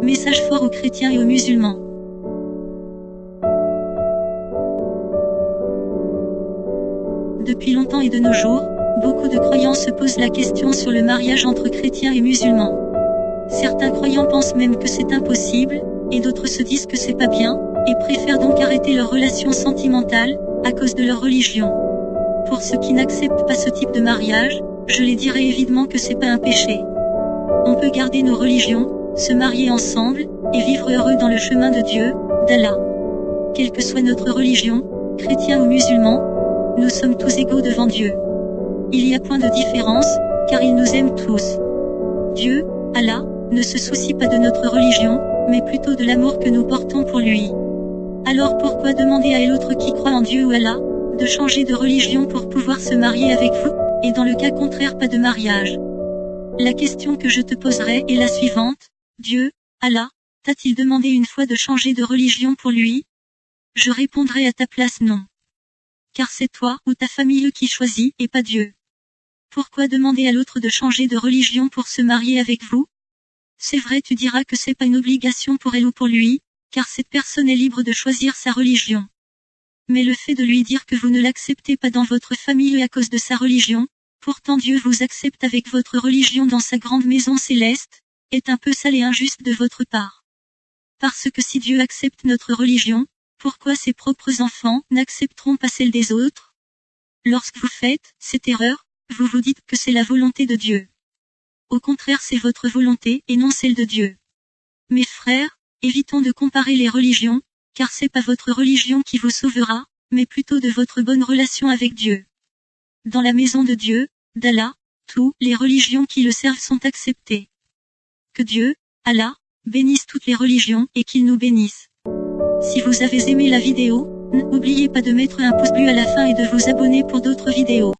Message fort aux chrétiens et aux musulmans. Depuis longtemps et de nos jours, beaucoup de croyants se posent la question sur le mariage entre chrétiens et musulmans. Certains croyants pensent même que c'est impossible, et d'autres se disent que c'est pas bien, et préfèrent donc arrêter leur relation sentimentale, à cause de leur religion. Pour ceux qui n'acceptent pas ce type de mariage, je les dirais évidemment que c'est pas un péché. On peut garder nos religions, se marier ensemble, et vivre heureux dans le chemin de Dieu, d'Allah. Quelle que soit notre religion, chrétien ou musulman, nous sommes tous égaux devant Dieu. Il y a point de différence, car il nous aime tous. Dieu, Allah, ne se soucie pas de notre religion, mais plutôt de l'amour que nous portons pour lui. Alors pourquoi demander à l'autre qui croit en Dieu ou Allah, de changer de religion pour pouvoir se marier avec vous, et dans le cas contraire pas de mariage? La question que je te poserai est la suivante: Dieu, Allah, t'a-t-il demandé une fois de changer de religion pour lui? Je répondrai à ta place non. Car c'est toi ou ta famille qui choisit, et pas Dieu. Pourquoi demander à l'autre de changer de religion pour se marier avec vous? C'est vrai, tu diras que c'est pas une obligation pour elle ou pour lui, car cette personne est libre de choisir sa religion. Mais le fait de lui dire que vous ne l'acceptez pas dans votre famille à cause de sa religion, pourtant Dieu vous accepte avec votre religion dans sa grande maison céleste, est un peu sale et injuste de votre part. Parce que si Dieu accepte notre religion, pourquoi ses propres enfants n'accepteront pas celle des autres? Lorsque vous faites cette erreur, vous vous dites que c'est la volonté de Dieu. Au contraire, c'est votre volonté et non celle de Dieu. Mes frères, évitons de comparer les religions, car c'est pas votre religion qui vous sauvera, mais plutôt de votre bonne relation avec Dieu. Dans la maison de Dieu, d'Allah, toutes les religions qui le servent sont acceptées. Que Dieu, Allah, bénisse toutes les religions et qu'il nous bénisse. Si vous avez aimé la vidéo, n'oubliez pas de mettre un pouce bleu à la fin et de vous abonner pour d'autres vidéos.